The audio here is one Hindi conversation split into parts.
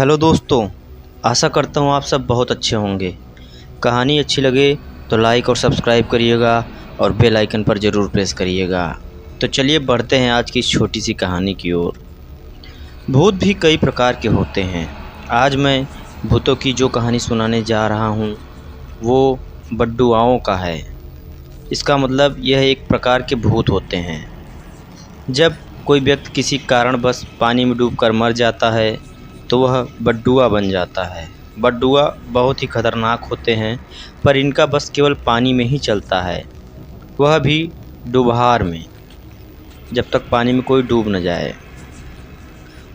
हेलो दोस्तों, आशा करता हूँ आप सब बहुत अच्छे होंगे। कहानी अच्छी लगे तो लाइक और सब्सक्राइब करिएगा और बेल आइकन पर ज़रूर प्रेस करिएगा। तो चलिए बढ़ते हैं आज की इस छोटी सी कहानी की ओर। भूत भी कई प्रकार के होते हैं। आज मैं भूतों की जो कहानी सुनाने जा रहा हूँ वो बड्डुआओं का है। इसका मतलब यह एक प्रकार के भूत होते हैं। जब कोई व्यक्ति किसी कारणवश पानी में डूबकर मर जाता है तो वह बड्डुआ बन जाता है। बड्डुआ बहुत ही खतरनाक होते हैं, पर इनका बस केवल पानी में ही चलता है, वह भी डुबहार में, जब तक पानी में कोई डूब न जाए।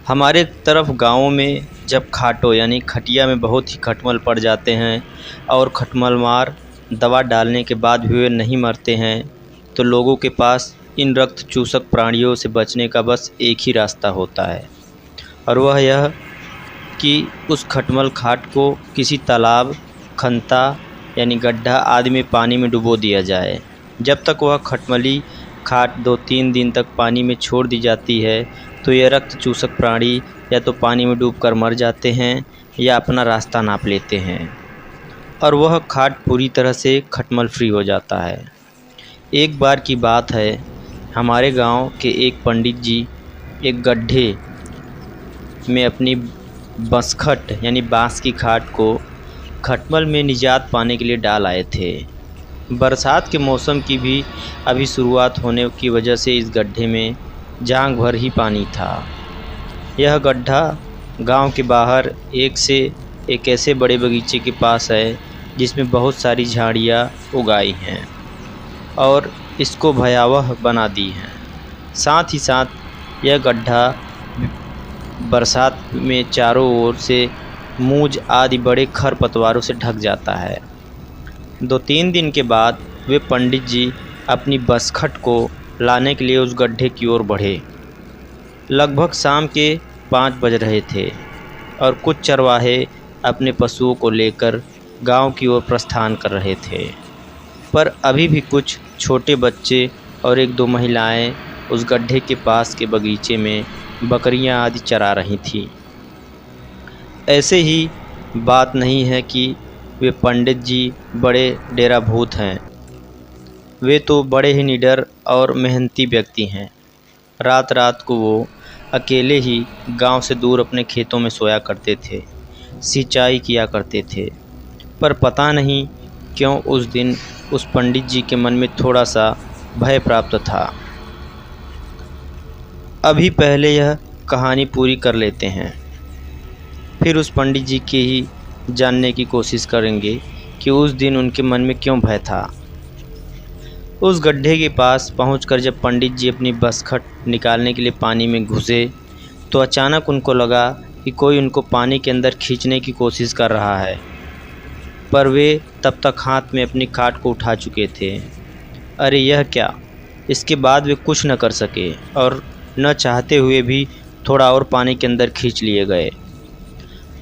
हमारे तरफ गाँवों में जब खाटो यानी खटिया में बहुत ही खटमल पड़ जाते हैं और खटमल मार दवा डालने के बाद भी वे नहीं मरते हैं, तो लोगों के पास इन रक्त चूसक प्राणियों से बचने का बस एक ही रास्ता होता है, और वह यह कि उस खटमल खाट को किसी तालाब, खंता यानी गड्ढा आदि में पानी में डुबो दिया जाए। जब तक वह खटमली खाट 2-3 दिन तक पानी में छोड़ दी जाती है तो यह रक्त चूसक प्राणी या तो पानी में डूबकर मर जाते हैं या अपना रास्ता नाप लेते हैं और वह खाट पूरी तरह से खटमल फ्री हो जाता है। एक बार की बात है, हमारे गांव के एक पंडित जी एक गड्ढे में अपनी बसखट यानी बांस की खाट को खटमल में निजात पाने के लिए डाल आए थे। बरसात के मौसम की भी अभी शुरुआत होने की वजह से इस गड्ढे में जांघ भर ही पानी था। यह गड्ढा गांव के बाहर एक ऐसे बड़े बगीचे के पास है जिसमें बहुत सारी झाड़ियाँ उगाई हैं और इसको भयावह बना दी हैं। साथ ही साथ यह गड्ढा बरसात में चारों ओर से मूंज आदि बड़े खरपतवारों से ढक जाता है। 2-3 दिन के बाद वे पंडित जी अपनी बसखट को लाने के लिए उस गड्ढे की ओर बढ़े। लगभग शाम के 5 बज रहे थे और कुछ चरवाहे अपने पशुओं को लेकर गांव की ओर प्रस्थान कर रहे थे, पर अभी भी कुछ छोटे बच्चे और 1-2 महिलाएं उस गड्ढे के पास के बगीचे में बकरियां आदि चरा रही थीं। ऐसे ही बात नहीं है कि वे पंडित जी बड़े डेरा भूत हैं। वे तो बड़े ही निडर और मेहनती व्यक्ति हैं। रात रात को वो अकेले ही गांव से दूर अपने खेतों में सोया करते थे, सिंचाई किया करते थे। पर पता नहीं क्यों उस दिन उस पंडित जी के मन में थोड़ा सा भय प्राप्त था। अभी पहले यह कहानी पूरी कर लेते हैं, फिर उस पंडित जी के ही जानने की कोशिश करेंगे कि उस दिन उनके मन में क्यों भय था। उस गड्ढे के पास पहुंचकर जब पंडित जी अपनी बसखट निकालने के लिए पानी में घुसे तो अचानक उनको लगा कि कोई उनको पानी के अंदर खींचने की कोशिश कर रहा है, पर वे तब तक हाथ में अपनी खाट को उठा चुके थे। अरे यह क्या! इसके बाद वे कुछ न कर सके और न चाहते हुए भी थोड़ा और पानी के अंदर खींच लिए गए।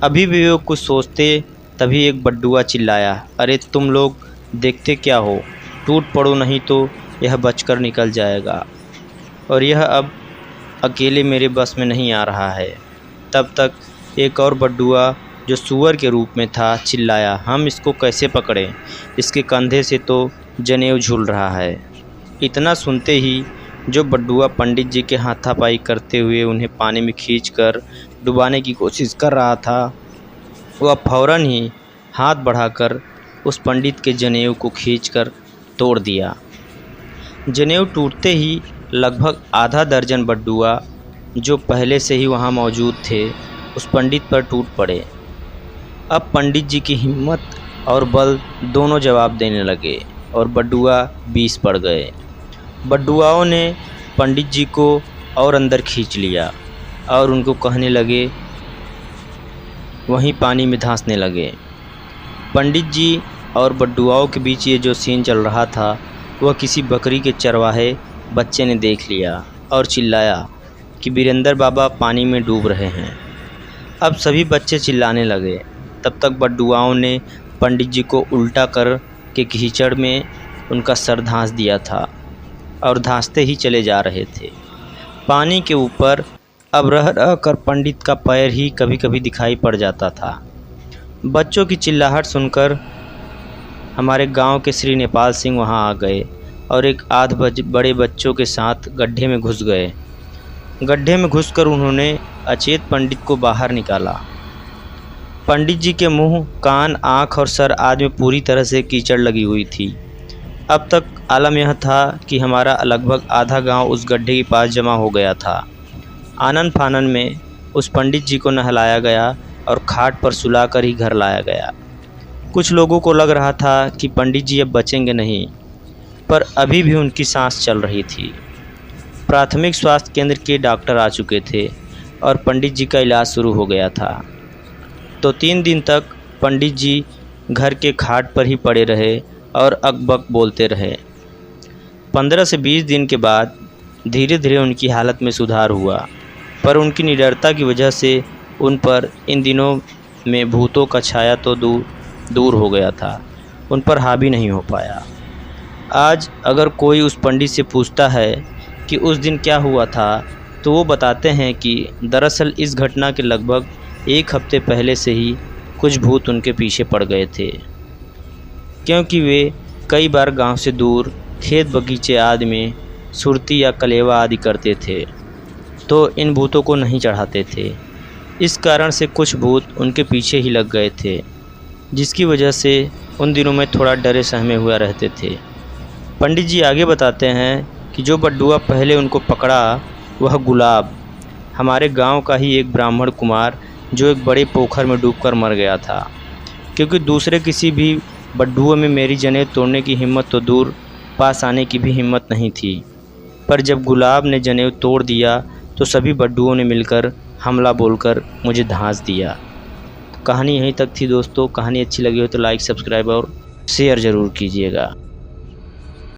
अभी भी वो कुछ सोचते तभी एक बड्डुआ चिल्लाया, अरे तुम लोग देखते क्या हो, टूट पड़ो नहीं तो यह बचकर निकल जाएगा, और यह अब अकेले मेरे बस में नहीं आ रहा है। तब तक एक और बड्डुआ जो सूअर के रूप में था चिल्लाया, हम इसको कैसे पकड़ें, इसके कंधे से तो जनेऊ झूल रहा है। इतना सुनते ही जो बड्डुआ पंडित जी के हाथापाई करते हुए उन्हें पानी में खींचकर डुबाने की कोशिश कर रहा था, वह फौरन ही हाथ बढ़ाकर उस पंडित के जनेऊ को खींचकर तोड़ दिया। जनेऊ टूटते ही लगभग आधा दर्जन बड्डुआ जो पहले से ही वहां मौजूद थे उस पंडित पर टूट पड़े। अब पंडित जी की हिम्मत और बल दोनों जवाब देने लगे और बड्डुआ 20 पड़ गए। बड्डुआओं ने पंडित जी को और अंदर खींच लिया और उनको कहने लगे, वहीं पानी में धंसने लगे। पंडित जी और बड्डुआओं के बीच ये जो सीन चल रहा था वह किसी बकरी के चरवाहे बच्चे ने देख लिया और चिल्लाया कि वीरेंद्र बाबा पानी में डूब रहे हैं। अब सभी बच्चे चिल्लाने लगे। तब तक बड्डुआओं ने पंडित जी को उल्टा कर के कीचड़ में उनका सर धंस दिया था और धंसते ही चले जा रहे थे। पानी के ऊपर अब रह रह कर पंडित का पैर ही कभी कभी दिखाई पड़ जाता था। बच्चों की चिल्लाहट सुनकर हमारे गांव के श्री नेपाल सिंह वहां आ गए और एक बड़े बच्चों के साथ गड्ढे में घुस गए। गड्ढे में घुसकर उन्होंने अचेत पंडित को बाहर निकाला। पंडित जी के मुंह, कान, आँख और सर आदि में पूरी तरह से कीचड़ लगी हुई थी। अब तक आलम यह था कि हमारा लगभग आधा गांव उस गड्ढे के पास जमा हो गया था। आनन फानन में उस पंडित जी को नहलाया गया और खाट पर सुलाकर ही घर लाया गया। कुछ लोगों को लग रहा था कि पंडित जी अब बचेंगे नहीं, पर अभी भी उनकी सांस चल रही थी। प्राथमिक स्वास्थ्य केंद्र के डॉक्टर आ चुके थे और पंडित जी का इलाज शुरू हो गया था। तो 3 दिन तक पंडित जी घर के खाट पर ही पड़े रहे और अकबक बोलते रहे। 15 से 20 दिन के बाद धीरे धीरे उनकी हालत में सुधार हुआ, पर उनकी निडरता की वजह से उन पर इन दिनों में भूतों का छाया तो दूर हो गया था, उन पर हावी नहीं हो पाया। आज अगर कोई उस पंडित से पूछता है कि उस दिन क्या हुआ था, तो वो बताते हैं कि दरअसल इस घटना के लगभग 1 हफ्ते पहले से ही कुछ भूत उनके पीछे पड़ गए थे, क्योंकि वे कई बार गांव से दूर खेत बगीचे आदि में सुरती या कलेवा आदि करते थे, तो इन भूतों को नहीं चढ़ाते थे। इस कारण से कुछ भूत उनके पीछे ही लग गए थे, जिसकी वजह से उन दिनों में थोड़ा डरे सहमे हुआ रहते थे। पंडित जी आगे बताते हैं कि जो बड्डुआ पहले उनको पकड़ा वह गुलाब, हमारे गांव का ही एक ब्राह्मण कुमार, जो एक बड़े पोखर में डूबकर मर गया था। क्योंकि दूसरे किसी भी बड्डुओं में मेरी जनेऊ तोड़ने की हिम्मत तो दूर, पास आने की भी हिम्मत नहीं थी। पर जब गुलाब ने जनेऊ तोड़ दिया तो सभी बड्डुओं ने मिलकर हमला बोलकर मुझे धांस दिया। कहानी यहीं तक थी दोस्तों। कहानी अच्छी लगी हो तो लाइक, सब्सक्राइब और शेयर ज़रूर कीजिएगा।